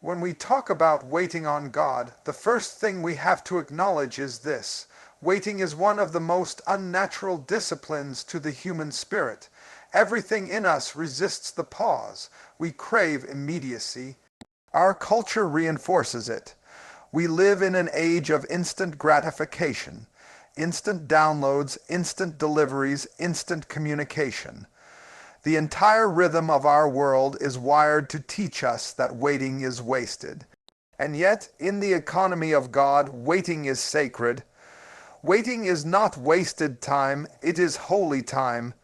When we talk about waiting on God, the first thing we have to acknowledge is this. Waiting is one of the most unnatural disciplines to the human spirit. Everything in us resists the pause. We crave immediacy. Our culture reinforces it. We live in an age of instant gratification, instant downloads, instant deliveries, instant communication. The entire rhythm of our world is wired to teach us that waiting is wasted. And yet, in the economy of God, waiting is sacred. Waiting is not wasted time, it is holy time.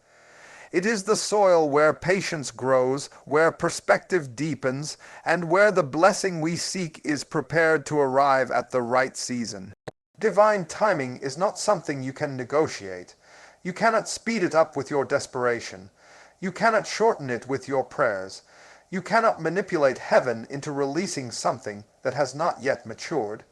It is the soil where patience grows, where perspective deepens, and where the blessing we seek is prepared to arrive at the right season. Divine timing is not something you can negotiate. You cannot speed it up with your desperation. You cannot shorten it with your prayers. You cannot manipulate heaven into releasing something that has not yet matured.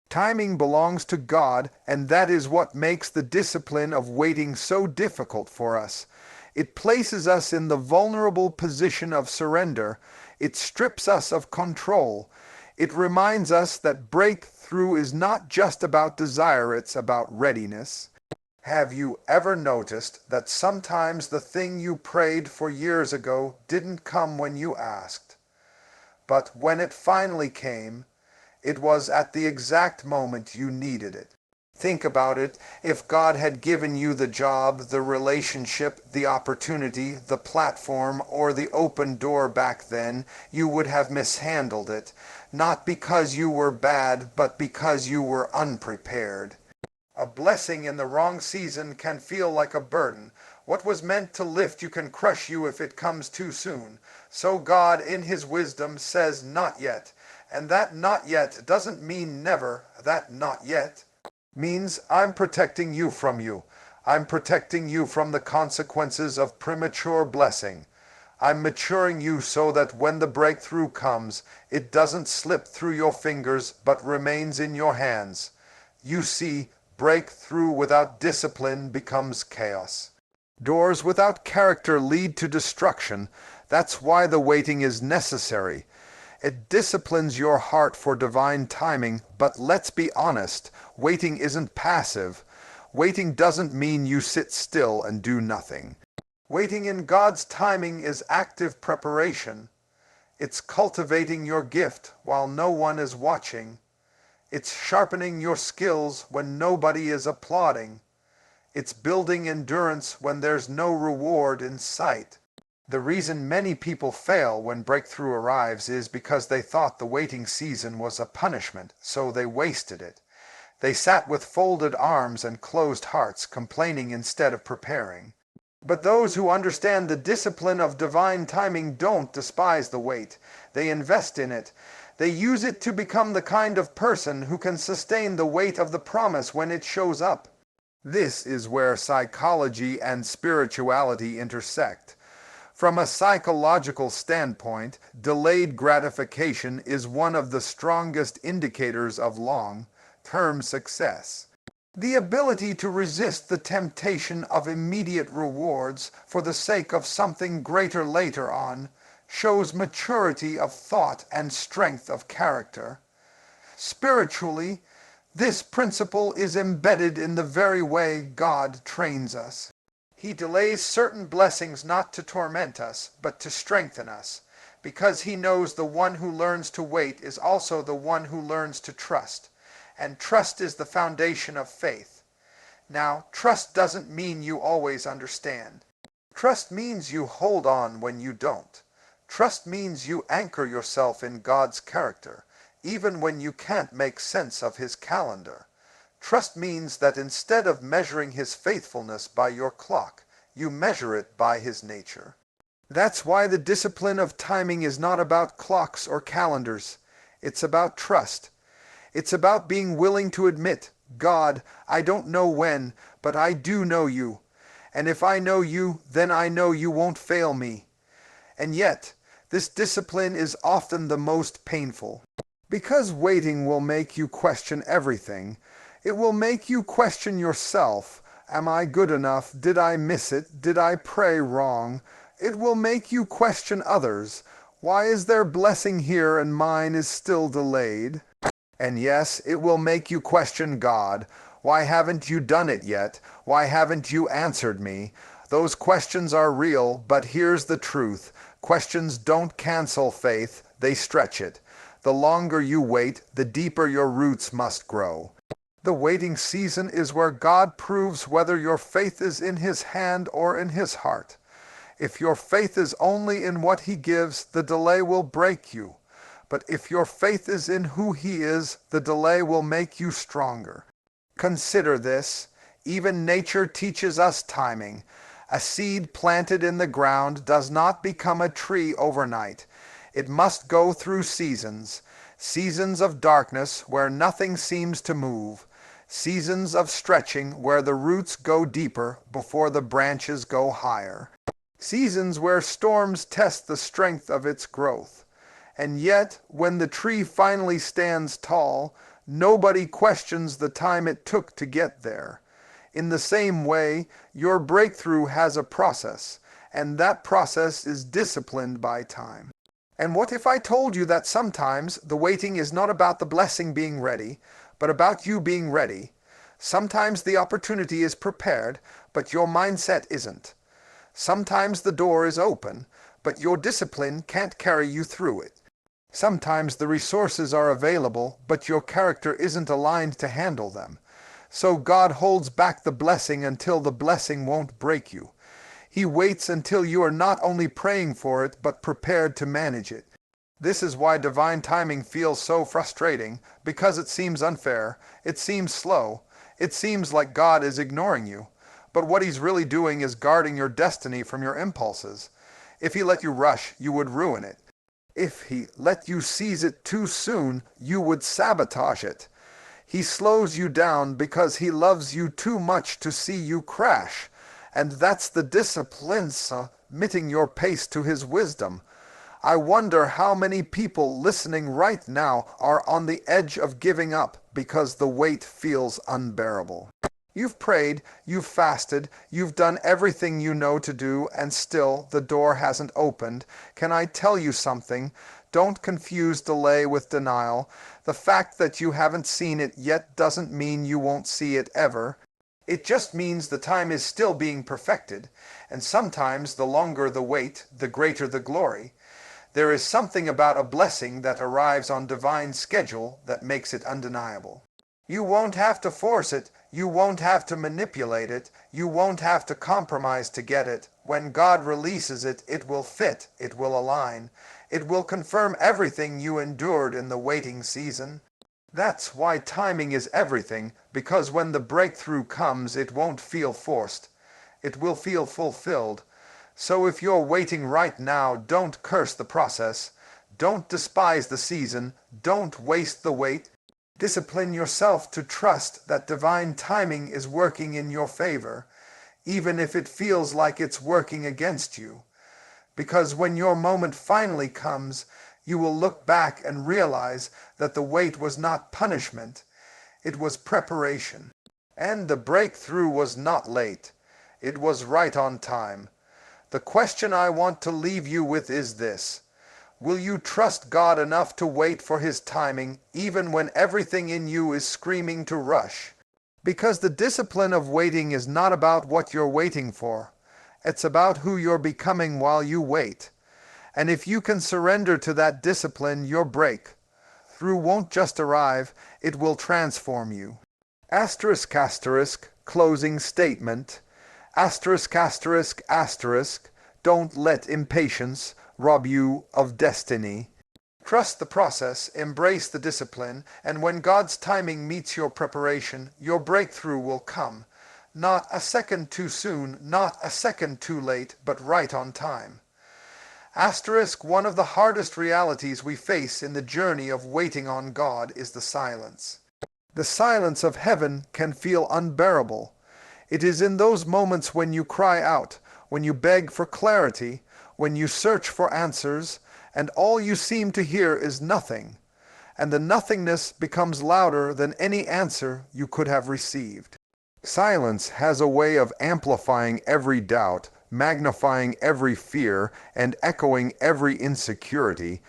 Timing belongs to God, and that is what makes the discipline of waiting so difficult for us. It places us in the vulnerable position of surrender. It strips us of control. It reminds us that breakthrough is not just about desire, it's about readiness. Have you ever noticed that sometimes the thing you prayed for years ago didn't come when you asked? But when it finally came, it was at the exact moment you needed it. Think about it. If God had given you the job, the relationship, the opportunity, the platform, or the open door back then, you would have mishandled it. Not because you were bad, but because you were unprepared. A blessing in the wrong season can feel like a burden. What was meant to lift you can crush you if it comes too soon. So God, in His wisdom, says not yet. And that not yet doesn't mean never. That not yet means I'm protecting you from you. I'm protecting you from the consequences of premature blessing. I'm maturing you so that when the breakthrough comes, it doesn't slip through your fingers but remains in your hands. You see, breakthrough without discipline becomes chaos. Doors without character lead to destruction. That's why the waiting is necessary. It disciplines your heart for divine timing, but let's be honest, waiting isn't passive. Waiting doesn't mean you sit still and do nothing. Waiting in God's timing is active preparation. It's cultivating your gift while no one is watching. It's sharpening your skills when nobody is applauding. It's building endurance when there's no reward in sight. The reason many people fail when breakthrough arrives is because they thought the waiting season was a punishment, so they wasted it. They sat with folded arms and closed hearts, complaining instead of preparing. But those who understand the discipline of divine timing don't despise the wait. They invest in it. They use it to become the kind of person who can sustain the weight of the promise when it shows up. This is where psychology and spirituality intersect. From a psychological standpoint, delayed gratification is one of the strongest indicators of long-term success. The ability to resist the temptation of immediate rewards for the sake of something greater later on shows maturity of thought and strength of character. Spiritually, this principle is embedded in the very way God trains us. He delays certain blessings not to torment us, but to strengthen us, because He knows the one who learns to wait is also the one who learns to trust, and trust is the foundation of faith. Now, trust doesn't mean you always understand. Trust means you hold on when you don't. Trust means you anchor yourself in God's character, even when you can't make sense of His calendar. Trust means that instead of measuring His faithfulness by your clock, you measure it by His nature. That's why the discipline of timing is not about clocks or calendars. It's about trust. It's about being willing to admit, God, I don't know when, but I do know you. And if I know you, then I know you won't fail me. And yet, this discipline is often the most painful. Because waiting will make you question everything. It will make you question yourself. Am I good enough? Did I miss it? Did I pray wrong? It will make you question others. Why is there blessing here and mine is still delayed? And yes, it will make you question God. Why haven't you done it yet? Why haven't you answered me? Those questions are real, but here's the truth. Questions don't cancel faith, they stretch it. The longer you wait, the deeper your roots must grow. The waiting season is where God proves whether your faith is in His hand or in His heart. If your faith is only in what He gives, the delay will break you. But if your faith is in who He is, the delay will make you stronger. Consider this. Even nature teaches us timing. A seed planted in the ground does not become a tree overnight. It must go through seasons. Seasons of darkness where nothing seems to move. Seasons of stretching where the roots go deeper before the branches go higher. Seasons where storms test the strength of its growth. And yet, when the tree finally stands tall, nobody questions the time it took to get there. In the same way, your breakthrough has a process, and that process is disciplined by time. And what if I told you that sometimes the waiting is not about the blessing being ready, but about you being ready? Sometimes the opportunity is prepared, but your mindset isn't. Sometimes the door is open, but your discipline can't carry you through it. Sometimes the resources are available, but your character isn't aligned to handle them. So God holds back the blessing until the blessing won't break you. He waits until you are not only praying for it, but prepared to manage it. This is why divine timing feels so frustrating, because it seems unfair, it seems slow, it seems like God is ignoring you. But what He's really doing is guarding your destiny from your impulses. If He let you rush, you would ruin it. If He let you seize it too soon, you would sabotage it. He slows you down because He loves you too much to see you crash. And that's the discipline submitting your pace to His wisdom. I wonder how many people listening right now are on the edge of giving up because the weight feels unbearable. You've prayed, you've fasted, you've done everything you know to do, and still the door hasn't opened. Can I tell you something? Don't confuse delay with denial. The fact that you haven't seen it yet doesn't mean you won't see it ever. It just means the time is still being perfected, and sometimes the longer the wait, the greater the glory. There is something about a blessing that arrives on divine schedule that makes it undeniable. You won't have to force it. You won't have to manipulate it. You won't have to compromise to get it. When God releases it, it will fit. It will align. It will confirm everything you endured in the waiting season. That's why timing is everything, because when the breakthrough comes, it won't feel forced. It will feel fulfilled. So if you're waiting right now, don't curse the process. Don't despise the season. Don't waste the wait. Discipline yourself to trust that divine timing is working in your favor, even if it feels like it's working against you. Because when your moment finally comes, you will look back and realize that the wait was not punishment, it was preparation. And the breakthrough was not late. It was right on time. The question I want to leave you with is this. Will you trust God enough to wait for His timing, even when everything in you is screaming to rush? Because the discipline of waiting is not about what you're waiting for. It's about who you're becoming while you wait. And if you can surrender to that discipline, your breakthrough won't just arrive, it will transform you. Asterisk, asterisk, closing statement. Asterisk, asterisk, asterisk, don't let impatience rob you of destiny. Trust the process, embrace the discipline, and when God's timing meets your preparation, your breakthrough will come. Not a second too soon, not a second too late, but right on time. Asterisk, one of the hardest realities we face in the journey of waiting on God is the silence. The silence of heaven can feel unbearable. It is in those moments when you cry out, when you beg for clarity, when you search for answers, and all you seem to hear is nothing, and the nothingness becomes louder than any answer you could have received. Silence has a way of amplifying every doubt, magnifying every fear and echoing every insecurity.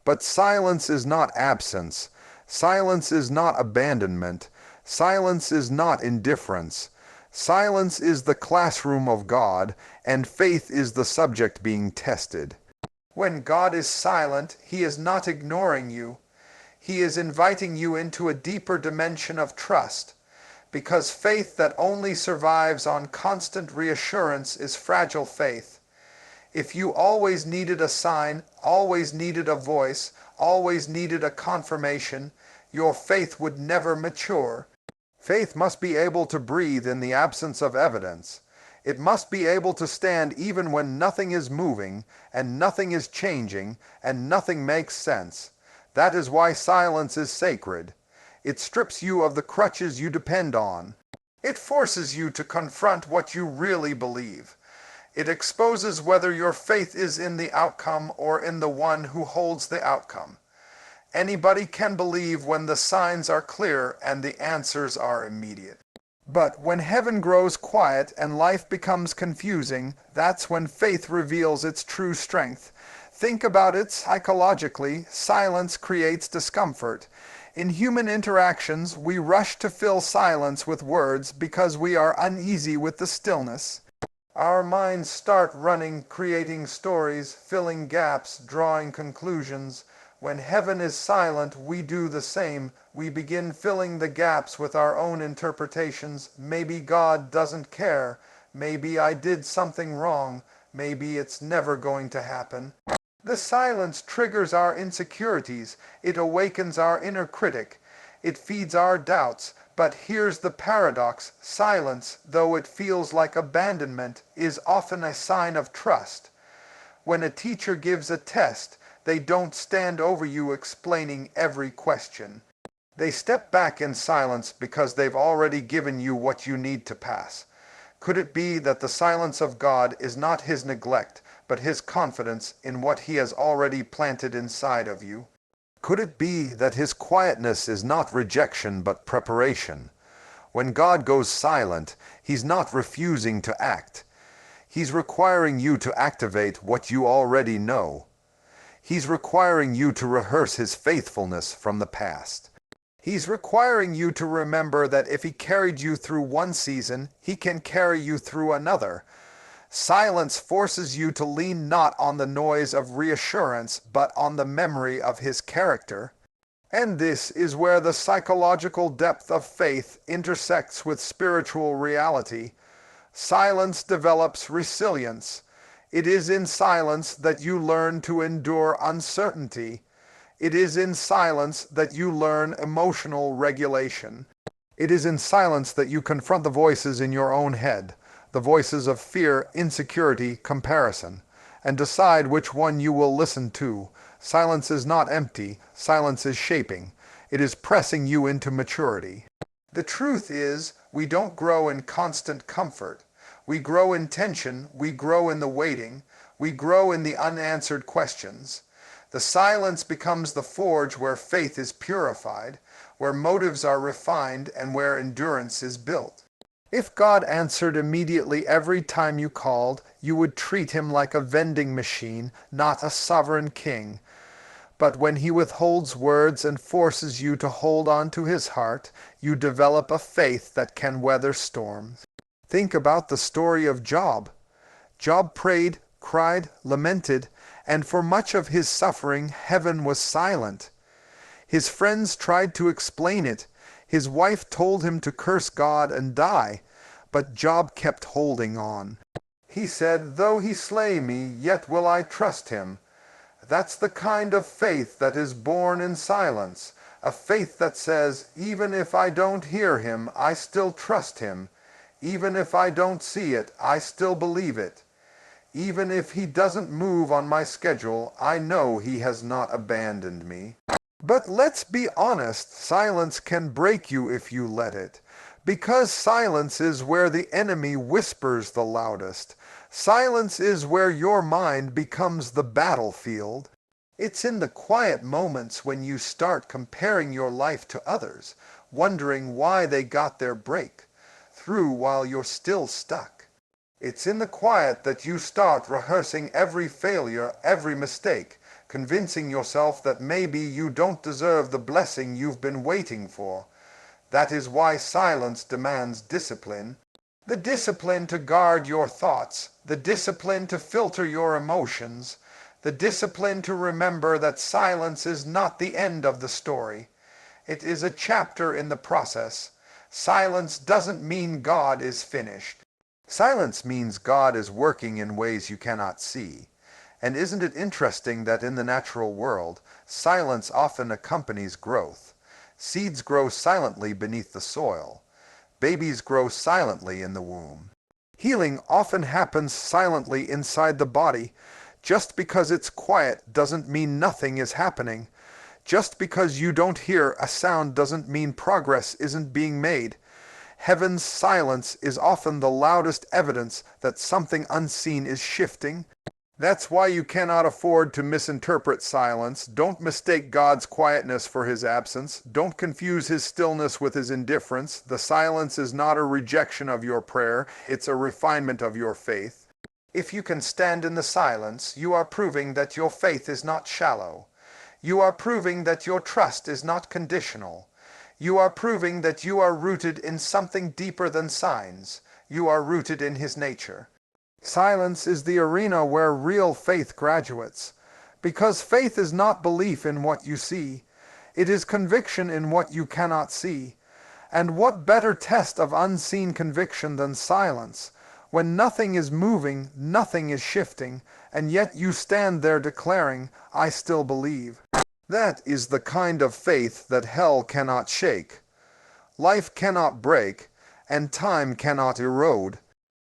But silence is not absence. Silence is not abandonment. Silence is not indifference. Silence is the classroom of God, and faith is the subject being tested. When God is silent, He is not ignoring you. He is inviting you into a deeper dimension of trust, because faith that only survives on constant reassurance is fragile faith. If you always needed a sign, always needed a voice, always needed a confirmation, your faith would never mature. Faith must be able to breathe in the absence of evidence. It must be able to stand even when nothing is moving, and nothing is changing, and nothing makes sense. That is why silence is sacred. It strips you of the crutches you depend on. It forces you to confront what you really believe. It exposes whether your faith is in the outcome or in the one who holds the outcome. Anybody can believe when the signs are clear and the answers are immediate. But when heaven grows quiet and life becomes confusing, that's when faith reveals its true strength. Think about it psychologically. Silence creates discomfort. In human interactions, we rush to fill silence with words because we are uneasy with the stillness. Our minds start running, creating stories, filling gaps, drawing conclusions. When heaven is silent, we do the same. We begin filling the gaps with our own interpretations. Maybe God doesn't care. Maybe I did something wrong. Maybe it's never going to happen. The silence triggers our insecurities. It awakens our inner critic. It feeds our doubts. But here's the paradox. Silence, though it feels like abandonment, is often a sign of trust. When a teacher gives a test, they don't stand over you explaining every question. They step back in silence because they've already given you what you need to pass. Could it be that the silence of God is not His neglect, but His confidence in what He has already planted inside of you? Could it be that His quietness is not rejection but preparation? When God goes silent, He's not refusing to act. He's requiring you to activate what you already know. He's requiring you to rehearse His faithfulness from the past. He's requiring you to remember that if He carried you through one season, He can carry you through another. Silence forces you to lean not on the noise of reassurance, but on the memory of His character. And this is where the psychological depth of faith intersects with spiritual reality. Silence develops resilience. It is in silence that you learn to endure uncertainty. It is in silence that you learn emotional regulation. It is in silence that you confront the voices in your own head, the voices of fear, insecurity, comparison, and decide which one you will listen to. Silence is not empty. Silence is shaping. It is pressing you into maturity. The truth is, we don't grow in constant comfort. We grow in tension. We grow in the waiting. We grow in the unanswered questions. The silence becomes the forge where faith is purified, where motives are refined, and where endurance is built. If God answered immediately every time you called, you would treat Him like a vending machine, not a sovereign king. But when He withholds words and forces you to hold on to His heart, you develop a faith that can weather storms. Think about the story of Job. Job prayed, cried, lamented, and for much of his suffering, heaven was silent. His friends tried to explain it. His wife told him to curse God and die, but Job kept holding on. He said, "Though He slay me, yet will I trust Him." That's the kind of faith that is born in silence, a faith that says, even if I don't hear Him, I still trust Him. Even if I don't see it, I still believe it. Even if He doesn't move on my schedule, I know He has not abandoned me. But let's be honest, silence can break you if you let it. Because silence is where the enemy whispers the loudest. Silence is where your mind becomes the battlefield. It's in the quiet moments when you start comparing your life to others, wondering why they got their break through while you're still stuck. It's in the quiet that you start rehearsing every failure, every mistake, convincing yourself that maybe you don't deserve the blessing you've been waiting for. That is why silence demands discipline. The discipline to guard your thoughts, the discipline to filter your emotions, the discipline to remember that silence is not the end of the story. It is a chapter in the process. Silence doesn't mean God is finished. Silence means God is working in ways you cannot see. And isn't it interesting that in the natural world, silence often accompanies growth? Seeds grow silently beneath the soil. Babies grow silently in the womb. Healing often happens silently inside the body. Just because it's quiet doesn't mean nothing is happening. Just because you don't hear a sound doesn't mean progress isn't being made. Heaven's silence is often the loudest evidence that something unseen is shifting. That's why you cannot afford to misinterpret silence. Don't mistake God's quietness for his absence. Don't confuse his stillness with his indifference. The silence is not a rejection of your prayer. It's a refinement of your faith. If you can stand in the silence, you are proving that your faith is not shallow. You are proving that your trust is not conditional. You are proving that you are rooted in something deeper than signs. You are rooted in his nature. Silence is the arena where real faith graduates, because faith is not belief in what you see. It is conviction in what you cannot see. And what better test of unseen conviction than silence? When nothing is moving, nothing is shifting, and yet you stand there declaring, "I still believe." That is the kind of faith that hell cannot shake, life cannot break, and time cannot erode.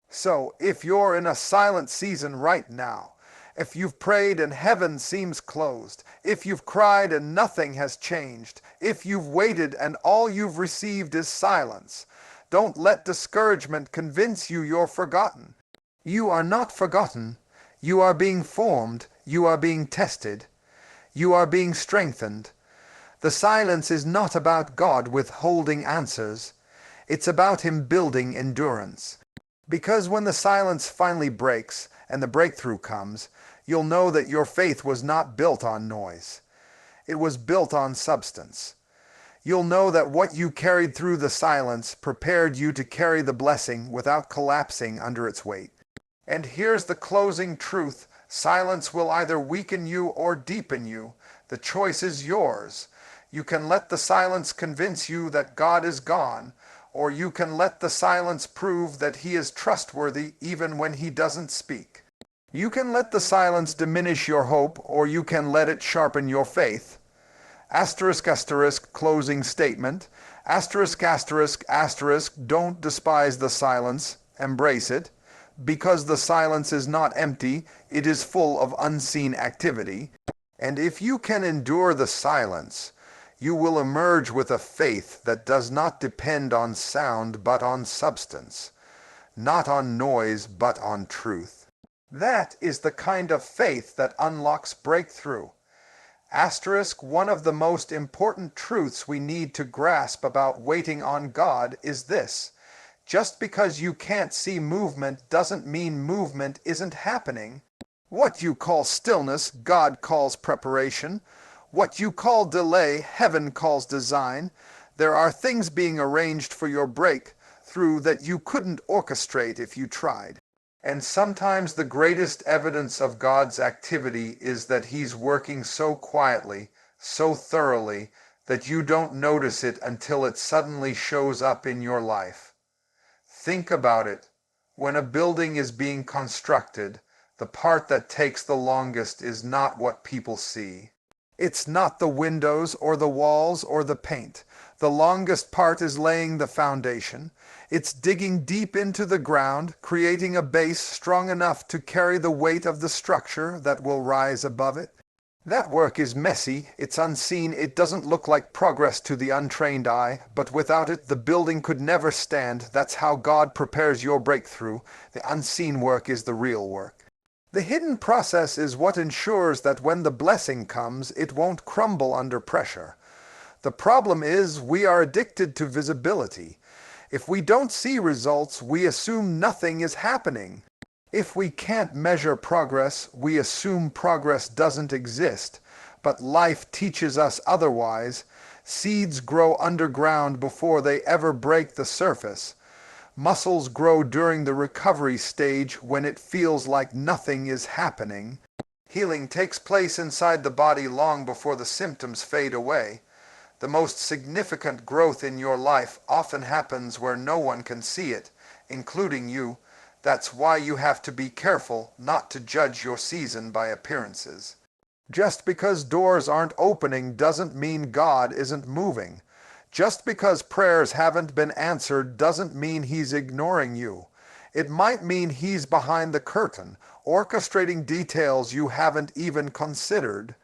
So, if you're in a silent season right now, if you've prayed and heaven seems closed, if you've cried and nothing has changed, if you've waited and all you've received is silence, don't let discouragement convince you you're forgotten. You are not forgotten. You are being formed. You are being tested. You are being strengthened. The silence is not about God withholding answers. It's about him building endurance. Because when the silence finally breaks and the breakthrough comes, you'll know that your faith was not built on noise. It was built on substance. You'll know that what you carried through the silence prepared you to carry the blessing without collapsing under its weight. And here's the closing truth. Silence will either weaken you or deepen you. The choice is yours. You can let the silence convince you that God is gone, or you can let the silence prove that he is trustworthy even when he doesn't speak. You can let the silence diminish your hope, or you can let it sharpen your faith. Asterisk, asterisk, closing statement. Asterisk, asterisk, asterisk, don't despise the silence. Embrace it. Because the silence is not empty, it is full of unseen activity. And if you can endure the silence, you will emerge with a faith that does not depend on sound but on substance, not on noise but on truth. That is the kind of faith that unlocks breakthrough. Asterisk, one of the most important truths we need to grasp about waiting on God is this. Just because you can't see movement doesn't mean movement isn't happening. What you call stillness, God calls preparation. What you call delay, heaven calls design. There are things being arranged for your breakthrough that you couldn't orchestrate if you tried. And sometimes the greatest evidence of God's activity is that he's working so quietly, so thoroughly, that you don't notice it until it suddenly shows up in your life. Think about it. When a building is being constructed, the part that takes the longest is not what people see. It's not the windows or the walls or the paint. The longest part is laying the foundation. It's digging deep into the ground, creating a base strong enough to carry the weight of the structure that will rise above it. That work is messy, it's unseen, it doesn't look like progress to the untrained eye, but without it the building could never stand. That's how God prepares your breakthrough. The unseen work is the real work. The hidden process is what ensures that when the blessing comes, it won't crumble under pressure. The problem is we are addicted to visibility. If we don't see results, we assume nothing is happening. If we can't measure progress, we assume progress doesn't exist. But life teaches us otherwise. Seeds grow underground before they ever break the surface. Muscles grow during the recovery stage when it feels like nothing is happening. Healing takes place inside the body long before the symptoms fade away. The most significant growth in your life often happens where no one can see it, including you. That's why you have to be careful not to judge your season by appearances. Just because doors aren't opening doesn't mean God isn't moving. Just because prayers haven't been answered doesn't mean He's ignoring you. It might mean He's behind the curtain, orchestrating details you haven't even considered.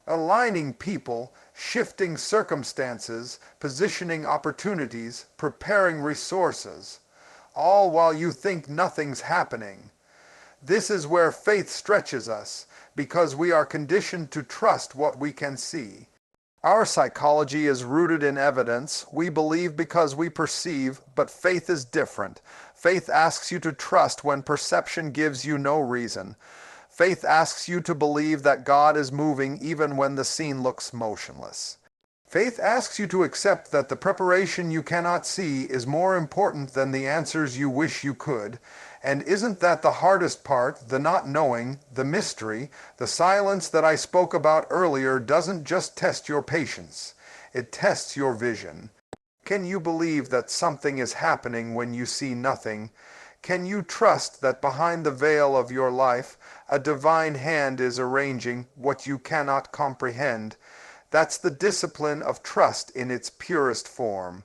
Aligning people, shifting circumstances, positioning opportunities, preparing resources, all while you think nothing's happening. This is where faith stretches us, because we are conditioned to trust what we can see. Our psychology is rooted in evidence. We believe because we perceive, but faith is different. Faith asks you to trust when perception gives you no reason. Faith asks you to believe that God is moving even when the scene looks motionless. Faith asks you to accept that the preparation you cannot see is more important than the answers you wish you could. And isn't that the hardest part, the not knowing, the mystery? The silence that I spoke about earlier doesn't just test your patience, it tests your vision. Can you believe that something is happening when you see nothing? Can you trust that behind the veil of your life, a divine hand is arranging what you cannot comprehend? That's the discipline of trust in its purest form.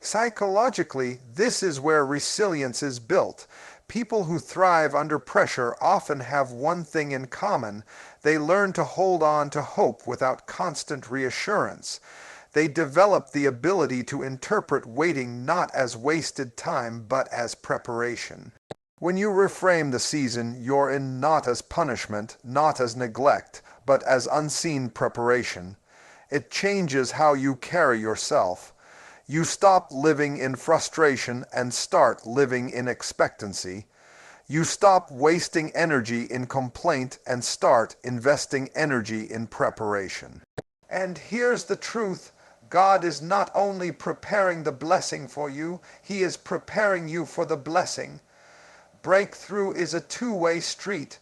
Psychologically, this is where resilience is built. People who thrive under pressure often have one thing in common. They learn to hold on to hope without constant reassurance. They develop the ability to interpret waiting not as wasted time, but as preparation. When you reframe the season, you're in not as punishment, not as neglect, but as unseen preparation. It changes how you carry yourself. You stop living in frustration and start living in expectancy. You stop wasting energy in complaint and start investing energy in preparation. And here's the truth. God is not only preparing the blessing for you, He is preparing you for the blessing. Breakthrough is a two-way street.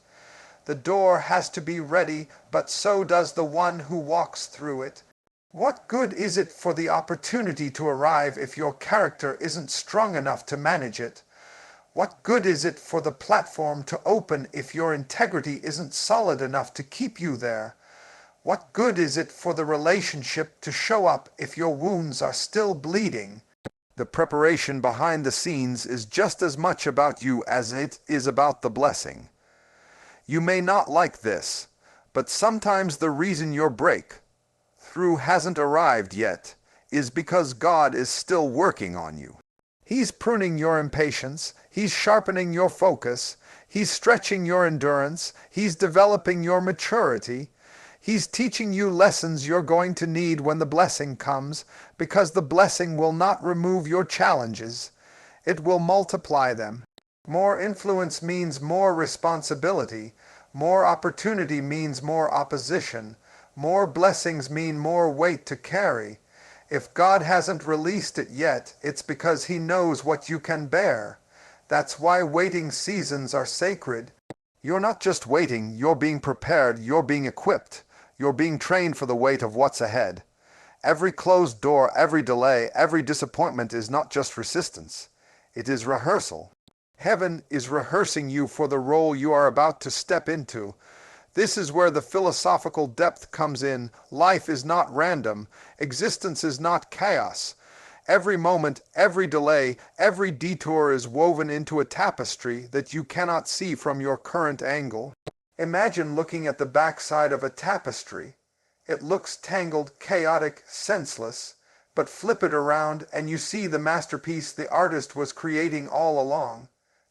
The door has to be ready, but so does the one who walks through it. What good is it for the opportunity to arrive if your character isn't strong enough to manage it? What good is it for the platform to open if your integrity isn't solid enough to keep you there? What good is it for the relationship to show up if your wounds are still bleeding? The preparation behind the scenes is just as much about you as it is about the blessing. You may not like this, but sometimes the reason your breakthrough hasn't arrived yet is because God is still working on you. He's pruning your impatience. He's sharpening your focus. He's stretching your endurance. He's developing your maturity. He's teaching you lessons you're going to need when the blessing comes, because the blessing will not remove your challenges. It will multiply them. More influence means more responsibility. More opportunity means more opposition. More blessings mean more weight to carry. If God hasn't released it yet, it's because He knows what you can bear. That's why waiting seasons are sacred. You're not just waiting, you're being prepared, you're being equipped. You're being trained for the weight of what's ahead. Every closed door, every delay, every disappointment is not just resistance. It is rehearsal. Heaven is rehearsing you for the role you are about to step into. This is where the philosophical depth comes in. Life is not random. Existence is not chaos. Every moment, every delay, every detour is woven into a tapestry that you cannot see from your current angle. Imagine looking at the backside of a tapestry. It looks tangled, chaotic, senseless, but flip it around and you see the masterpiece the artist was creating all along.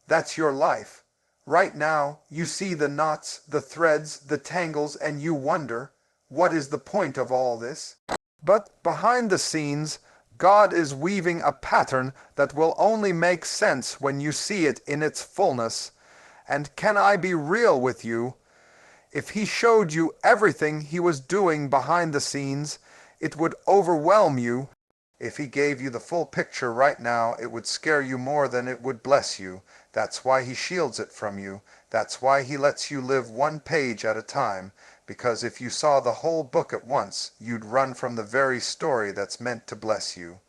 That's your life. Right now, you see the knots, the threads, the tangles, and you wonder, what is the point of all this? But behind the scenes, God is weaving a pattern that will only make sense when you see it in its fullness. And can I be real with you? If he showed you everything he was doing behind the scenes, it would overwhelm you. If he gave you the full picture right now, it would scare you more than it would bless you. That's why he shields it from you. That's why he lets you live one page at a time. Because if you saw the whole book at once, you'd run from the very story that's meant to bless you.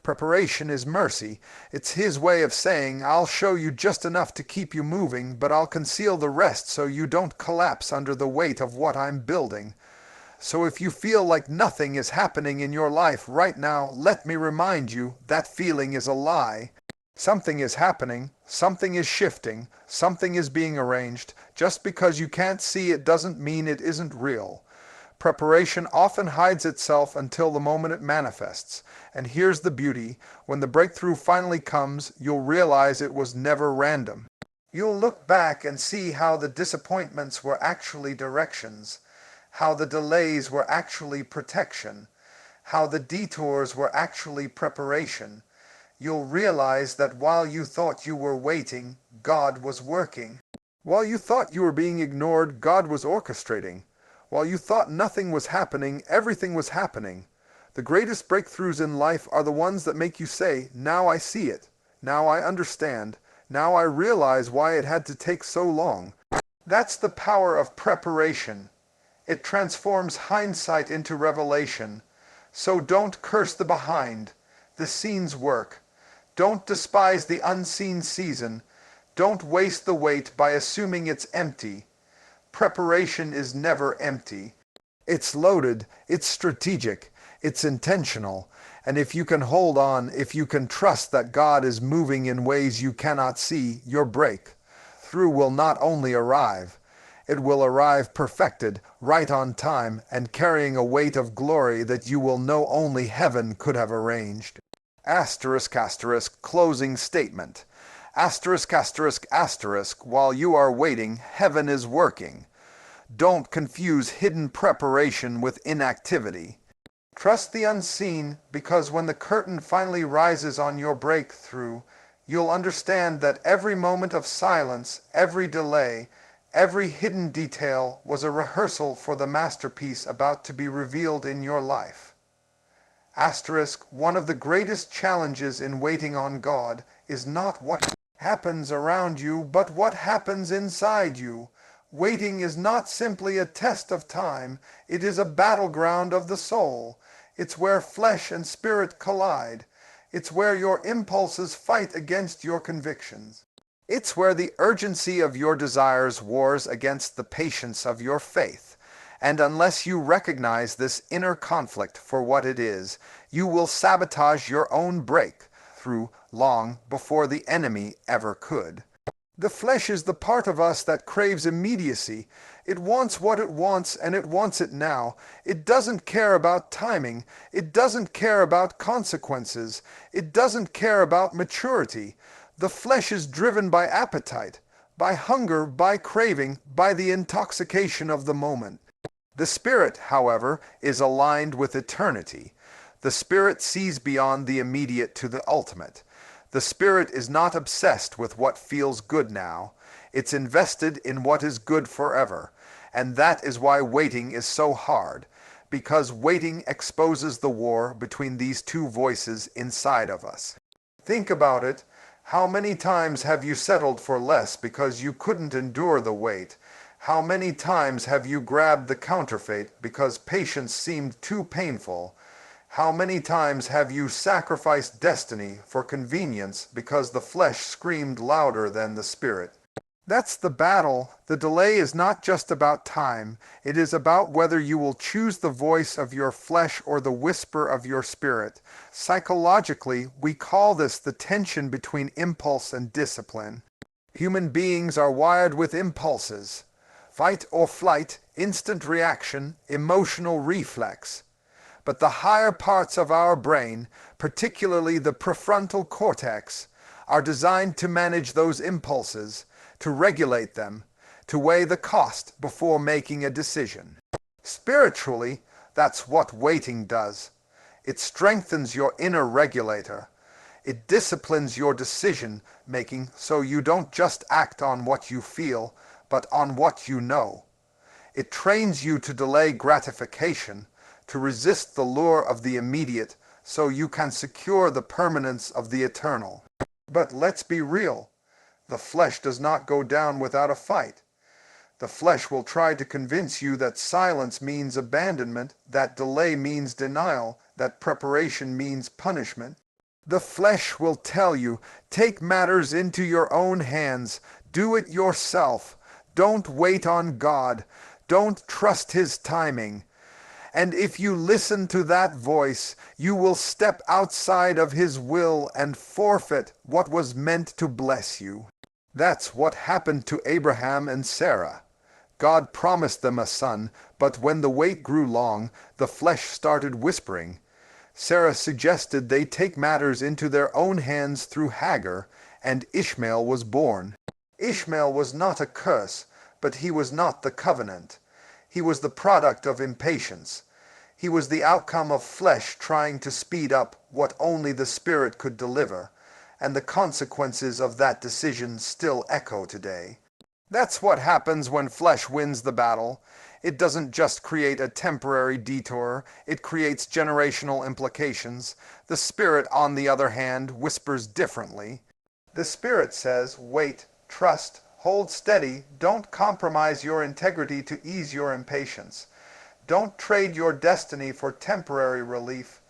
Preparation is mercy. It's his way of saying, I'll show you just enough to keep you moving, but I'll conceal the rest so you don't collapse under the weight of what I'm building. So if you feel like nothing is happening in your life right now, let me remind you that feeling is a lie. Something is happening, something is shifting, something is being arranged. Just because you can't see it doesn't mean it isn't real. Preparation often hides itself until the moment it manifests. And here's the beauty. When the breakthrough finally comes, you'll realize it was never random. You'll look back and see how the disappointments were actually directions, how the delays were actually protection, how the detours were actually preparation. You'll realize that while you thought you were waiting, God was working. While you thought you were being ignored, God was orchestrating. While you thought nothing was happening, everything was happening. The greatest breakthroughs in life are the ones that make you say, now I see it. Now I understand. Now I realize why it had to take so long. That's the power of preparation. It transforms hindsight into revelation. So don't curse the behind, the scene's work. Don't despise the unseen season. Don't waste the wait by assuming it's empty. Preparation is never empty. It's loaded, it's strategic, it's intentional. And if you can hold on, if you can trust that God is moving in ways you cannot see, your breakthrough will not only arrive, it will arrive perfected, right on time, and carrying a weight of glory that you will know only heaven could have arranged. Asterisk, asterisk, closing statement. Asterisk, asterisk, asterisk, while you are waiting, heaven is working. Don't confuse hidden preparation with inactivity. Trust the unseen, because when the curtain finally rises on your breakthrough, you'll understand that every moment of silence, every delay, every hidden detail was a rehearsal for the masterpiece about to be revealed in your life. Asterisk, one of the greatest challenges in waiting on God is not what happens around you, but what happens inside you. Waiting is not simply a test of time, it is a battleground of the soul. It's where flesh and spirit collide. It's where your impulses fight against your convictions. It's where the urgency of your desires wars against the patience of your faith. And unless you recognize this inner conflict for what it is, you will sabotage your own breakthrough long before the enemy ever could. The flesh is the part of us that craves immediacy. It wants what it wants, and it wants it now. It doesn't care about timing. It doesn't care about consequences. It doesn't care about maturity. The flesh is driven by appetite, by hunger, by craving, by the intoxication of the moment. The spirit, however, is aligned with eternity. The spirit sees beyond the immediate to the ultimate. The spirit is not obsessed with what feels good now. It's invested in what is good forever. And that is why waiting is so hard, because waiting exposes the war between these two voices inside of us. Think about it. How many times have you settled for less because you couldn't endure the wait? How many times have you grabbed the counterfeit because patience seemed too painful? How many times have you sacrificed destiny for convenience because the flesh screamed louder than the spirit? That's the battle. The delay is not just about time. It is about whether you will choose the voice of your flesh or the whisper of your spirit. Psychologically, we call this the tension between impulse and discipline. Human beings are wired with impulses. Fight or flight, instant reaction, emotional reflex. But the higher parts of our brain, particularly the prefrontal cortex, are designed to manage those impulses, to regulate them, to weigh the cost before making a decision. Spiritually, that's what waiting does. It strengthens your inner regulator. It disciplines your decision-making so you don't just act on what you feel, but on what you know. It trains you to delay gratification, to resist the lure of the immediate, so you can secure the permanence of the eternal. But let's be real. The flesh does not go down without a fight. The flesh will try to convince you that silence means abandonment, that delay means denial, that preparation means punishment. The flesh will tell you, take matters into your own hands, do it yourself, don't wait on God, don't trust His timing. And if you listen to that voice, you will step outside of His will and forfeit what was meant to bless you. That's what happened to Abraham and Sarah. God promised them a son, but when the wait grew long, the flesh started whispering. Sarah suggested they take matters into their own hands through Hagar, and Ishmael was born. Ishmael was not a curse, but he was not the covenant. He was the product of impatience. He was the outcome of flesh trying to speed up what only the Spirit could deliver, and the consequences of that decision still echo today. That's what happens when flesh wins the battle. It doesn't just create a temporary detour, it creates generational implications. The Spirit, on the other hand, whispers differently. The Spirit says, wait, trust, hold steady, don't compromise your integrity to ease your impatience. Don't trade your destiny for temporary relief.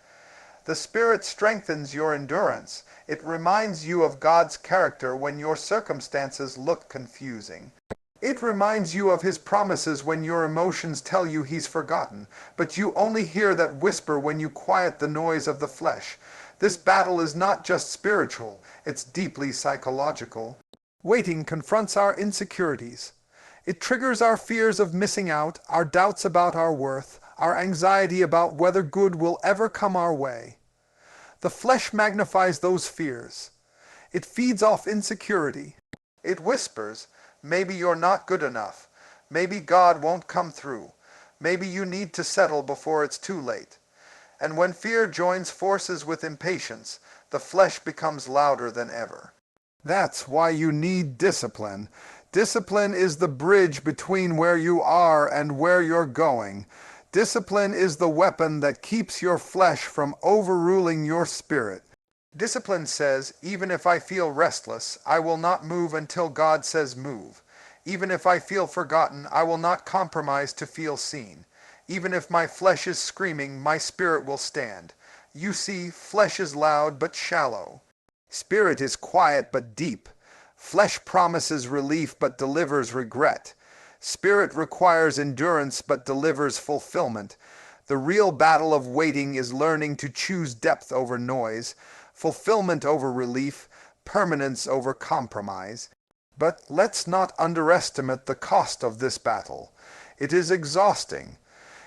The Spirit strengthens your endurance. It reminds you of God's character when your circumstances look confusing. It reminds you of His promises when your emotions tell you He's forgotten, but you only hear that whisper when you quiet the noise of the flesh. This battle is not just spiritual, it's deeply psychological. Waiting confronts our insecurities. It triggers our fears of missing out, our doubts about our worth, our anxiety about whether good will ever come our way. The flesh magnifies those fears. It feeds off insecurity. It whispers, maybe you're not good enough. Maybe God won't come through. Maybe you need to settle before it's too late. And when fear joins forces with impatience, the flesh becomes louder than ever. That's why you need discipline. Discipline is the bridge between where you are and where you're going. Discipline is the weapon that keeps your flesh from overruling your spirit. Discipline says, even if I feel restless, I will not move until God says move. Even if I feel forgotten, I will not compromise to feel seen. Even if my flesh is screaming, my spirit will stand. You see, flesh is loud but shallow. Spirit is quiet but deep. Flesh promises relief but delivers regret. Spirit requires endurance but delivers fulfillment. The real battle of waiting is learning to choose depth over noise, fulfillment over relief, permanence over compromise. But let's not underestimate the cost of this battle. It is exhausting.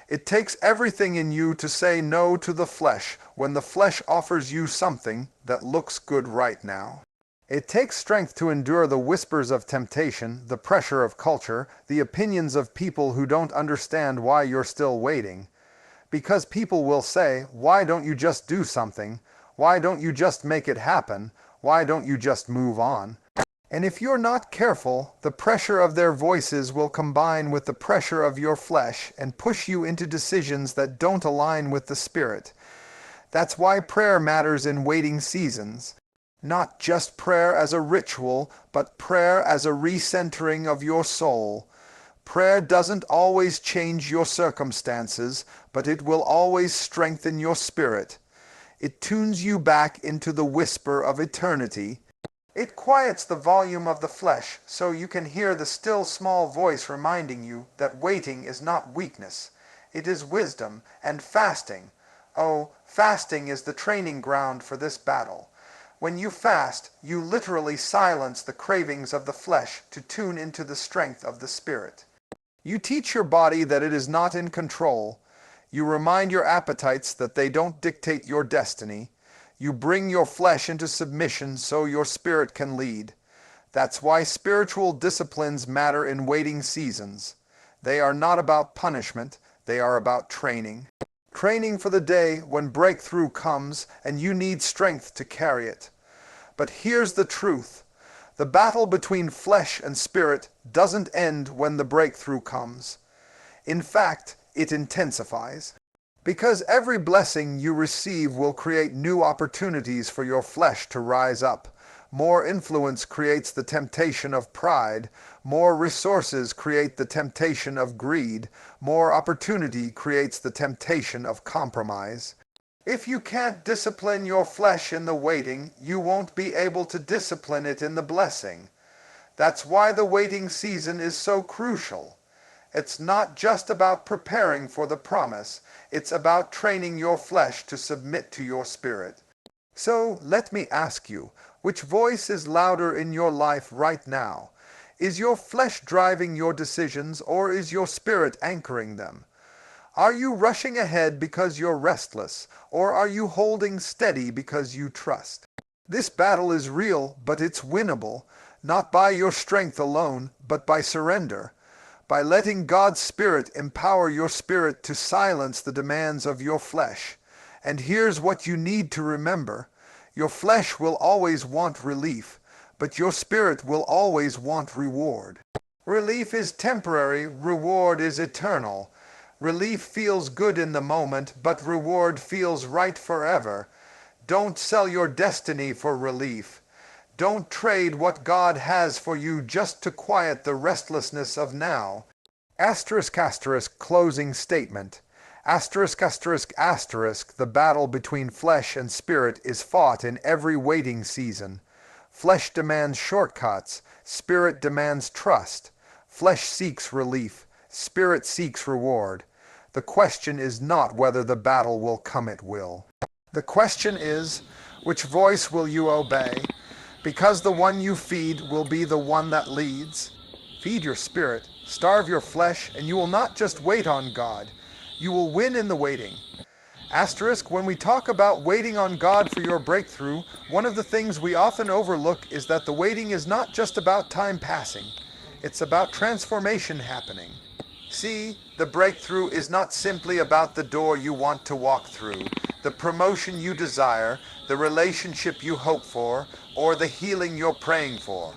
It takes everything in you to say no to the flesh when the flesh offers you something that looks good right now. It takes strength to endure the whispers of temptation, the pressure of culture, the opinions of people who don't understand why you're still waiting. Because people will say, why don't you just do something? Why don't you just make it happen? Why don't you just move on? And if you're not careful, the pressure of their voices will combine with the pressure of your flesh and push you into decisions that don't align with the Spirit. That's why prayer matters in waiting seasons. Not just prayer as a ritual, but prayer as a recentering of your soul. Prayer doesn't always change your circumstances, but it will always strengthen your spirit. It tunes you back into the whisper of eternity. It quiets the volume of the flesh so you can hear the still small voice reminding you that waiting is not weakness. It is wisdom and fasting. Oh, fasting is the training ground for this battle. When you fast, you literally silence the cravings of the flesh to tune into the strength of the Spirit. You teach your body that it is not in control. You remind your appetites that they don't dictate your destiny. You bring your flesh into submission so your spirit can lead. That's why spiritual disciplines matter in waiting seasons. They are not about punishment, they are about training. training for the day when breakthrough comes and you need strength to carry it. But here's the truth. The battle between flesh and spirit doesn't end when the breakthrough comes. In fact, it intensifies. Because every blessing you receive will create new opportunities for your flesh to rise up. More influence creates the temptation of pride. More resources create the temptation of greed. More opportunity creates the temptation of compromise. If you can't discipline your flesh in the waiting, you won't be able to discipline it in the blessing. That's why the waiting season is so crucial. It's not just about preparing for the promise. It's about training your flesh to submit to your spirit. So let me ask you, which voice is louder in your life right now? Is your flesh driving your decisions, or is your spirit anchoring them? Are you rushing ahead because you're restless, or are you holding steady because you trust? This battle is real, but it's winnable, not by your strength alone, but by surrender. By letting God's Spirit empower your spirit to silence the demands of your flesh. And here's what you need to remember. Your flesh will always want relief, but your spirit will always want reward. Relief is temporary, reward is eternal. Relief feels good in the moment, but reward feels right forever. Don't sell your destiny for relief. Don't trade what God has for you just to quiet the restlessness of now. Asterisk, asterisk, closing statement. Asterisk, asterisk, asterisk, the battle between flesh and spirit is fought in every waiting season. Flesh demands shortcuts. Spirit demands trust. Flesh seeks relief. Spirit seeks reward. The question is not whether the battle will come, it will. The question is, which voice will you obey? Because the one you feed will be the one that leads. Feed your spirit, starve your flesh, and you will not just wait on God. You will win in the waiting. Asterisk, when we talk about waiting on God for your breakthrough, one of the things we often overlook is that the waiting is not just about time passing. It's about transformation happening. See, the breakthrough is not simply about the door you want to walk through, the promotion you desire, the relationship you hope for, or the healing you're praying for.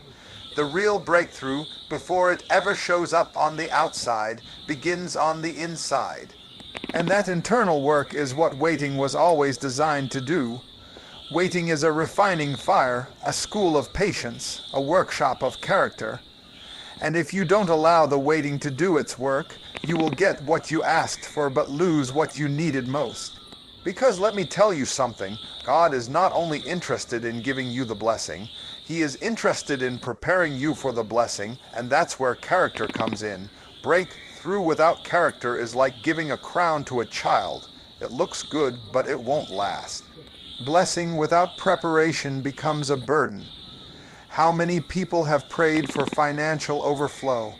The real breakthrough, before it ever shows up on the outside, begins on the inside. And that internal work is what waiting was always designed to do. Waiting is a refining fire, a school of patience, a workshop of character. And if you don't allow the waiting to do its work, you will get what you asked for but lose what you needed most. Because let me tell you something, God is not only interested in giving you the blessing, He is interested in preparing you for the blessing, and that's where character comes in. Breakthrough without character is like giving a crown to a child. It looks good, but it won't last. Blessing without preparation becomes a burden. How many people have prayed for financial overflow,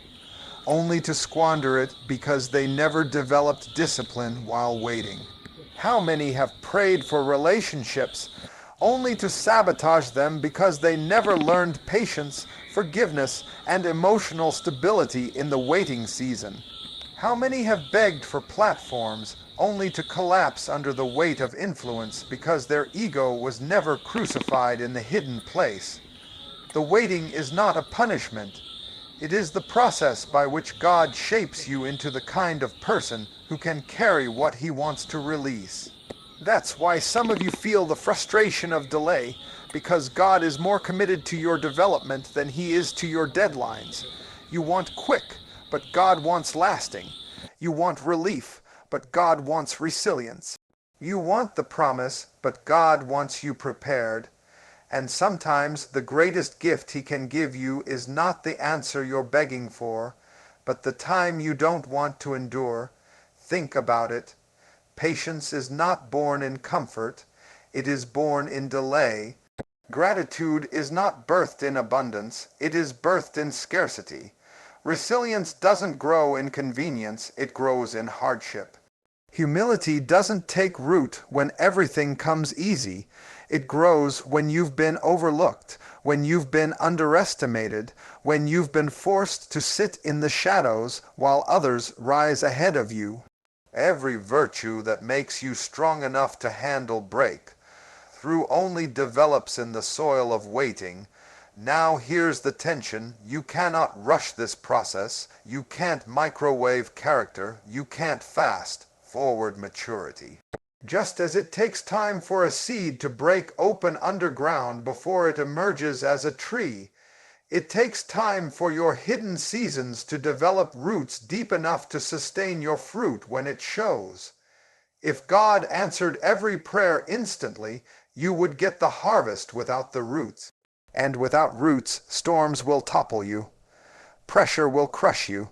only to squander it because they never developed discipline while waiting? How many have prayed for relationships, only to sabotage them because they never learned patience, forgiveness, and emotional stability in the waiting season? How many have begged for platforms, only to collapse under the weight of influence because their ego was never crucified in the hidden place? The waiting is not a punishment. It is the process by which God shapes you into the kind of person who can carry what He wants to release. That's why some of you feel the frustration of delay, because God is more committed to your development than He is to your deadlines. You want quick, but God wants lasting. You want relief, but God wants resilience. You want the promise, but God wants you prepared. And sometimes the greatest gift He can give you is not the answer you're begging for, but the time you don't want to endure. Think about it. Patience is not born in comfort. It is born in delay. Gratitude is not birthed in abundance. It is birthed in scarcity. Resilience doesn't grow in convenience. It grows in hardship. Humility doesn't take root when everything comes easy. It grows when you've been overlooked, when you've been underestimated, when you've been forced to sit in the shadows while others rise ahead of you. every virtue that makes you strong enough to handle breakthrough only develops in the soil of waiting. Now here's the tension. You cannot rush this process. You can't microwave character. You can't fast forward maturity. Just as it takes time for a seed to break open underground before it emerges as a tree, it takes time for your hidden seasons to develop roots deep enough to sustain your fruit when it shows. If God answered every prayer instantly, you would get the harvest without the roots. And without roots, storms will topple you. Pressure will crush you.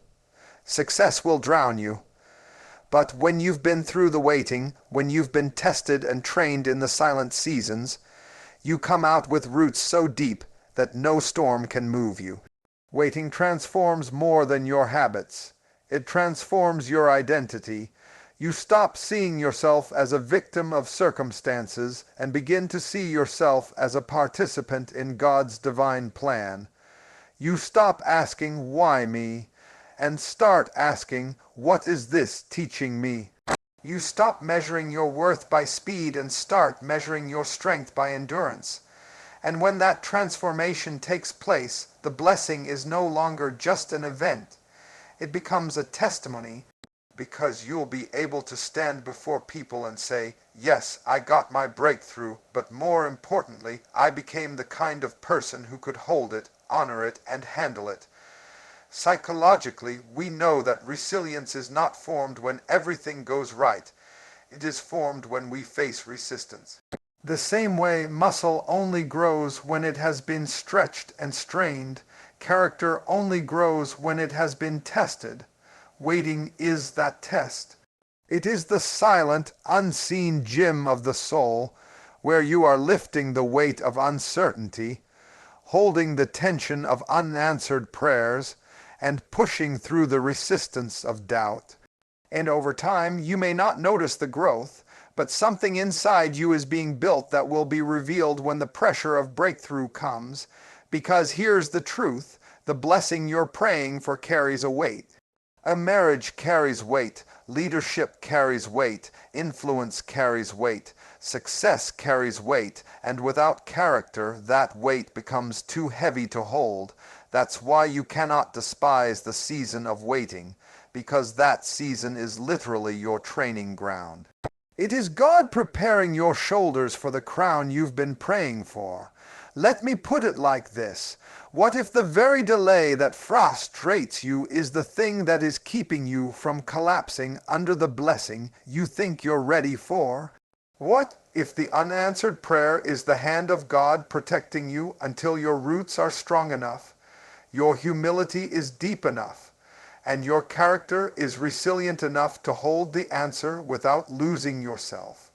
Success will drown you. But when you've been through the waiting, when you've been tested and trained in the silent seasons, you come out with roots so deep that no storm can move you. Waiting transforms more than your habits. It transforms your identity. You stop seeing yourself as a victim of circumstances and begin to see yourself as a participant in God's divine plan. You stop asking, "Why me?" and start asking, "What is this teaching me?" You stop measuring your worth by speed and start measuring your strength by endurance. And when that transformation takes place, the blessing is no longer just an event. It becomes a testimony, because you'll be able to stand before people and say, "Yes, I got my breakthrough, but more importantly, I became the kind of person who could hold it, honor it, and handle it." Psychologically, we know that resilience is not formed when everything goes right. It is formed when we face resistance. The same way muscle only grows when it has been stretched and strained, character only grows when it has been tested. Waiting is that test. It is the silent, unseen gym of the soul, where you are lifting the weight of uncertainty, holding the tension of unanswered prayers, and pushing through the resistance of doubt. And over time, you may not notice the growth, but something inside you is being built that will be revealed when the pressure of breakthrough comes, because here's the truth: the blessing you're praying for carries a weight. A marriage carries weight, leadership carries weight, influence carries weight, success carries weight, and without character, that weight becomes too heavy to hold. That's why you cannot despise the season of waiting, because that season is literally your training ground. It is God preparing your shoulders for the crown you've been praying for. Let me put it like this: what if the very delay that frustrates you is the thing that is keeping you from collapsing under the blessing you think you're ready for? What if the unanswered prayer is the hand of God protecting you until your roots are strong enough, your humility is deep enough, and your character is resilient enough to hold the answer without losing yourself?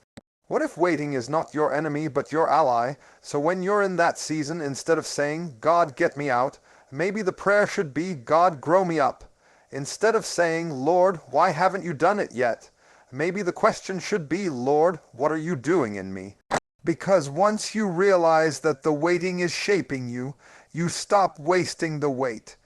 What if waiting is not your enemy but your ally, so when you're in that season, instead of saying, "God, get me out," maybe the prayer should be, "God, grow me up." Instead of saying, "Lord, why haven't you done it yet?" maybe the question should be, "Lord, what are you doing in me?" Because once you realize that the waiting is shaping you, you stop wasting the wait.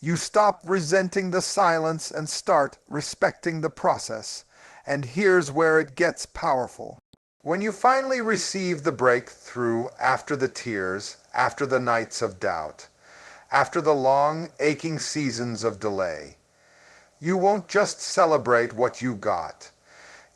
You stop resenting the silence and start respecting the process. And here's where it gets powerful. When you finally receive the breakthrough after the tears, after the nights of doubt, after the long, aching seasons of delay, you won't just celebrate what you got.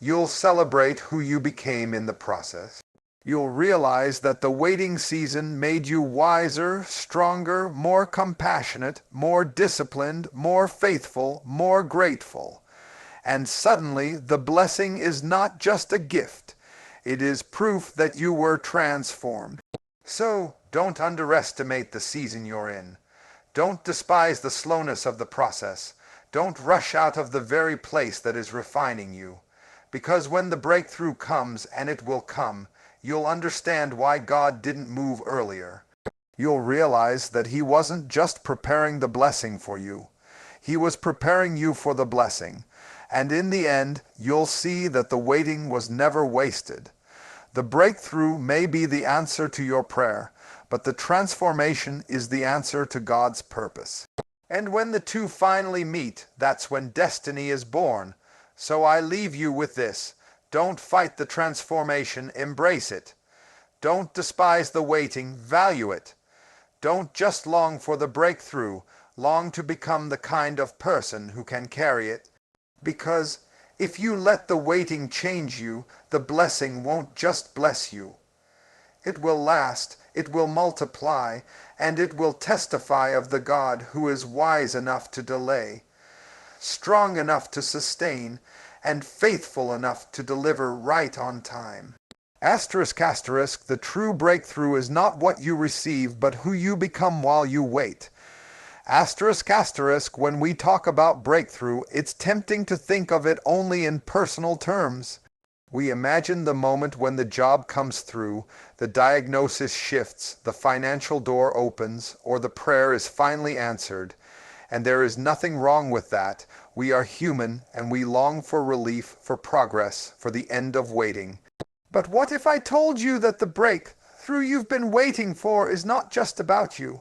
You'll celebrate who you became in the process. You'll realize that the waiting season made you wiser, stronger, more compassionate, more disciplined, more faithful, more grateful. And suddenly, the blessing is not just a gift. It is proof that you were transformed. So, don't underestimate the season you're in. Don't despise the slowness of the process. Don't rush out of the very place that is refining you. Because when the breakthrough comes, and it will come, you'll understand why God didn't move earlier. You'll realize that He wasn't just preparing the blessing for you. He was preparing you for the blessing. And in the end, you'll see that the waiting was never wasted. The breakthrough may be the answer to your prayer, but the transformation is the answer to God's purpose. And when the two finally meet, that's when destiny is born. So I leave you with this. Don't fight the transformation, embrace it. Don't despise the waiting, value it. Don't just long for the breakthrough, long to become the kind of person who can carry it. Because if you let the waiting change you, the blessing won't just bless you. It will last, it will multiply, and it will testify of the God who is wise enough to delay, strong enough to sustain, and faithful enough to deliver right on time. Asterisk, asterisk, the true breakthrough is not what you receive, but who you become while you wait. Asterisk, asterisk, when we talk about breakthrough, it's tempting to think of it only in personal terms. We imagine the moment when the job comes through, the diagnosis shifts, the financial door opens, or the prayer is finally answered. And there is nothing wrong with that. We are human, and we long for relief, for progress, for the end of waiting. But what if I told you that the breakthrough you've been waiting for is not just about you?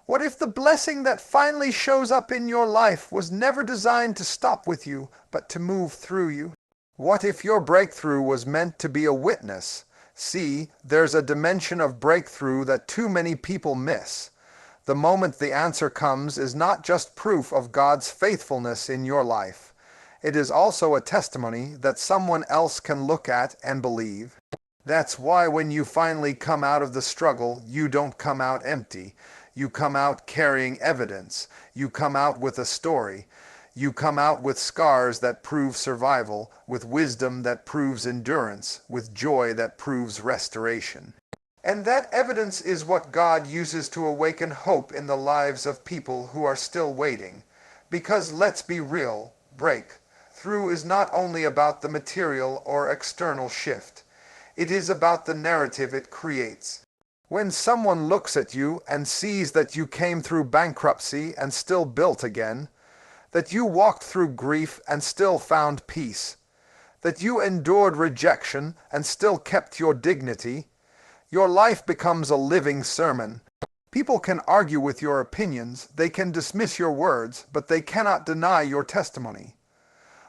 What if the blessing that finally shows up in your life was never designed to stop with you, but to move through you? What if your breakthrough was meant to be a witness? See, there's a dimension of breakthrough that too many people miss. The moment the answer comes is not just proof of God's faithfulness in your life. It is also a testimony that someone else can look at and believe. That's why when you finally come out of the struggle, you don't come out empty. You come out carrying evidence. You come out with a story. You come out with scars that prove survival, with wisdom that proves endurance, with joy that proves restoration. And that evidence is what God uses to awaken hope in the lives of people who are still waiting. Because let's be real, breakthrough is not only about the material or external shift. It is about the narrative it creates. When someone looks at you and sees that you came through bankruptcy and still built again, that you walked through grief and still found peace, that you endured rejection and still kept your dignity, your life becomes a living sermon. People can argue with your opinions, they can dismiss your words, but they cannot deny your testimony.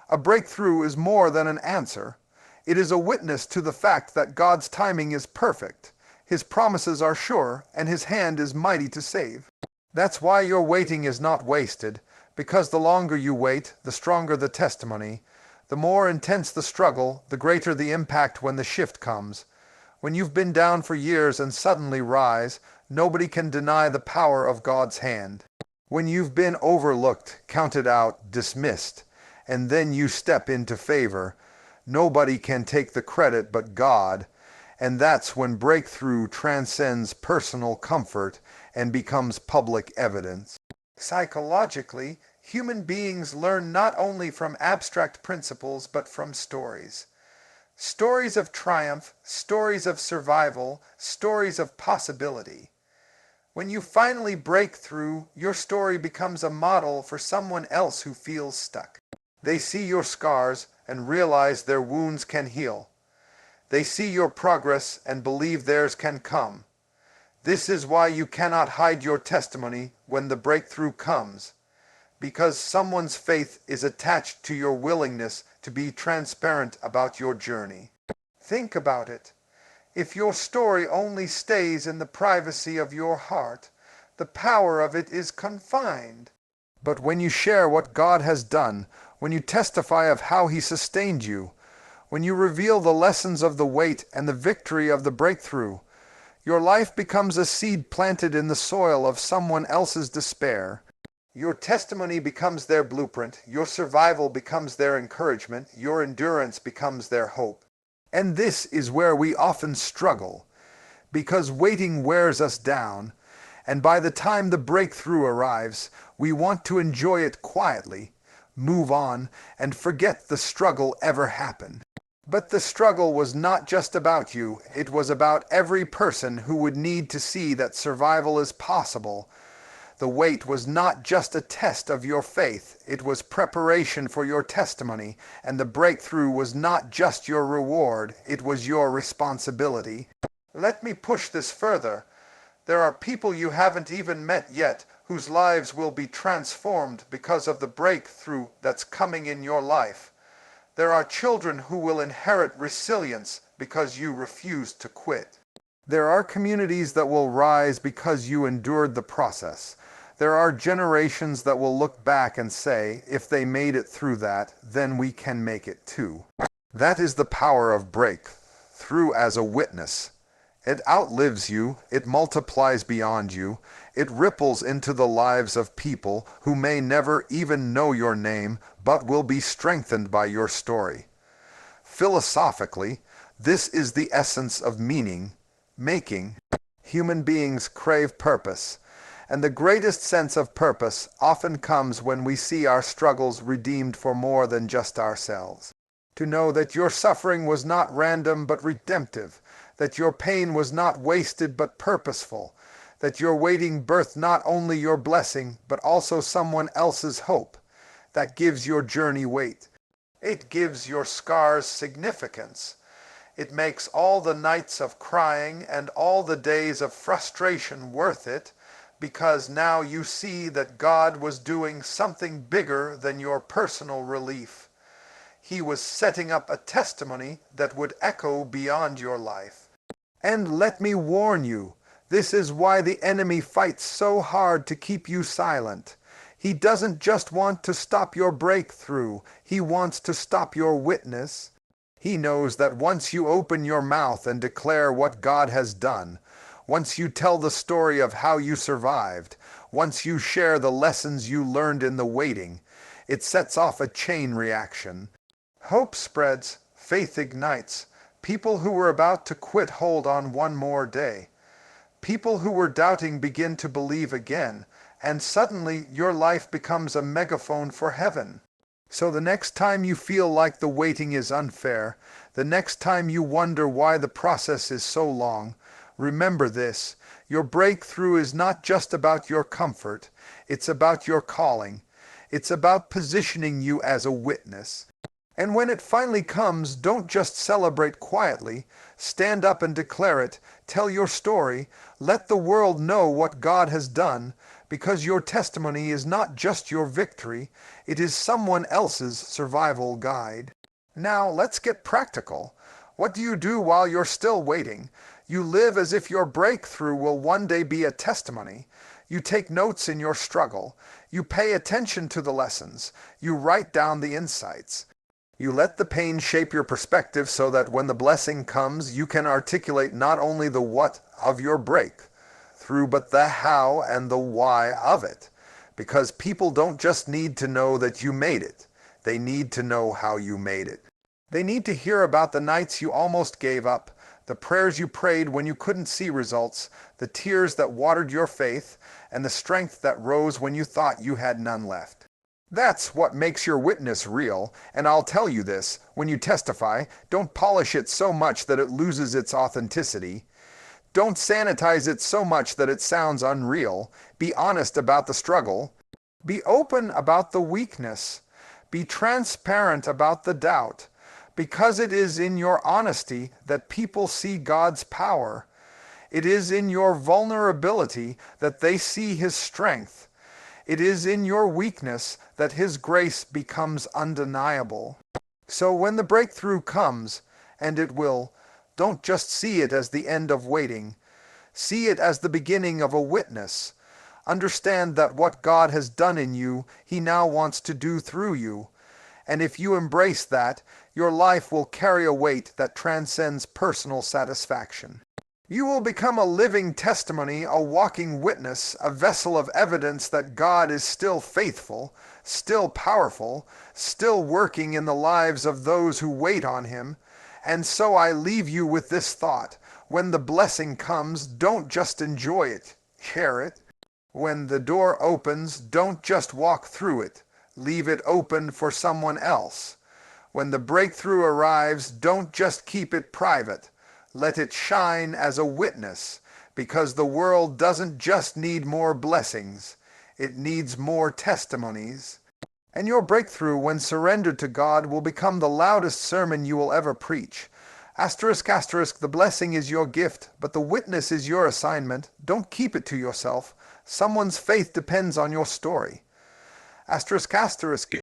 A breakthrough is more than an answer. It is a witness to the fact that God's timing is perfect, His promises are sure, and His hand is mighty to save. That's why your waiting is not wasted, because the longer you wait, the stronger the testimony. The more intense the struggle, the greater the impact when the shift comes. When you've been down for years and suddenly rise, nobody can deny the power of God's hand. When you've been overlooked, counted out, dismissed, and then you step into favor, nobody can take the credit but God. And that's when breakthrough transcends personal comfort and becomes public evidence. Psychologically, human beings learn not only from abstract principles but from stories. Stories of triumph, stories of survival, stories of possibility. When you finally break through, your story becomes a model for someone else who feels stuck. They see your scars and realize their wounds can heal. They see your progress and believe theirs can come. This is why you cannot hide your testimony when the breakthrough comes, because someone's faith is attached to your willingness to be transparent about your journey. Think about it. If your story only stays in the privacy of your heart, the power of it is confined. But when you share what God has done, when you testify of how He sustained you, when you reveal the lessons of the wait and the victory of the breakthrough, your life becomes a seed planted in the soil of someone else's despair. Your testimony becomes their blueprint, your survival becomes their encouragement, your endurance becomes their hope. And this is where we often struggle, because waiting wears us down, and by the time the breakthrough arrives, we want to enjoy it quietly, move on, and forget the struggle ever happened. But the struggle was not just about you, it was about every person who would need to see that survival is possible. The wait was not just a test of your faith, it was preparation for your testimony, and the breakthrough was not just your reward, it was your responsibility. Let me push this further. There are people you haven't even met yet whose lives will be transformed because of the breakthrough that's coming in your life. There are children who will inherit resilience because you refuse to quit. There are communities that will rise because you endured the process. There are generations that will look back and say, if they made it through that, then we can make it too. That is the power of breakthrough as a witness. It outlives you, it multiplies beyond you, it ripples into the lives of people who may never even know your name, but will be strengthened by your story. Philosophically, this is the essence of meaning making. Human beings crave purpose, and the greatest sense of purpose often comes when we see our struggles redeemed for more than just ourselves. To know that your suffering was not random but redemptive, that your pain was not wasted but purposeful, that your waiting birthed not only your blessing but also someone else's hope. That gives your journey weight. It gives your scars significance. It makes all the nights of crying and all the days of frustration worth it, because now you see that God was doing something bigger than your personal relief. He was setting up a testimony that would echo beyond your life. And let me warn you, this is why the enemy fights so hard to keep you silent. He doesn't just want to stop your breakthrough, he wants to stop your witness. He knows that once you open your mouth and declare what God has done, once you tell the story of how you survived, once you share the lessons you learned in the waiting, it sets off a chain reaction. Hope spreads, faith ignites. People who were about to quit hold on one more day. People who were doubting begin to believe again, and suddenly your life becomes a megaphone for heaven. So the next time you feel like the waiting is unfair, the next time you wonder why the process is so long, remember this: your breakthrough is not just about your comfort, it's about your calling. It's about positioning you as a witness. And when it finally comes, don't just celebrate quietly. Stand up and declare it. Tell your story. Let the world know what God has done, because your testimony is not just your victory, it is someone else's survival guide. Now, let's get practical. What do you do while you're still waiting? You live as if your breakthrough will one day be a testimony. You take notes in your struggle. You pay attention to the lessons. You write down the insights. You let the pain shape your perspective so that when the blessing comes, you can articulate not only the what of your breakthrough, but the how and the why of it. Because people don't just need to know that you made it. They need to know how you made it. They need to hear about the nights you almost gave up, the prayers you prayed when you couldn't see results, the tears that watered your faith, and the strength that rose when you thought you had none left. That's what makes your witness real, and I'll tell you this: when you testify, don't polish it so much that it loses its authenticity. Don't sanitize it so much that it sounds unreal. Be honest about the struggle. Be open about the weakness. Be transparent about the doubt. Because it is in your honesty that people see God's power. It is in your vulnerability that they see His strength. It is in your weakness that His grace becomes undeniable. So when the breakthrough comes, and it will, don't just see it as the end of waiting. See it as the beginning of a witness. Understand that what God has done in you, He now wants to do through you. And if you embrace that, your life will carry a weight that transcends personal satisfaction. You will become a living testimony, a walking witness, a vessel of evidence that God is still faithful, still powerful, still working in the lives of those who wait on Him. And so I leave you with this thought: when the blessing comes, don't just enjoy it, share it. When the door opens, don't just walk through it, leave it open for someone else. When the breakthrough arrives, don't just keep it private. Let it shine as a witness, because the world doesn't just need more blessings, it needs more testimonies. And your breakthrough, when surrendered to God, will become the loudest sermon you will ever preach. Asterisk, asterisk, the blessing is your gift, but the witness is your assignment. Don't keep it to yourself. Someone's faith depends on your story. Asterisk, asterisk,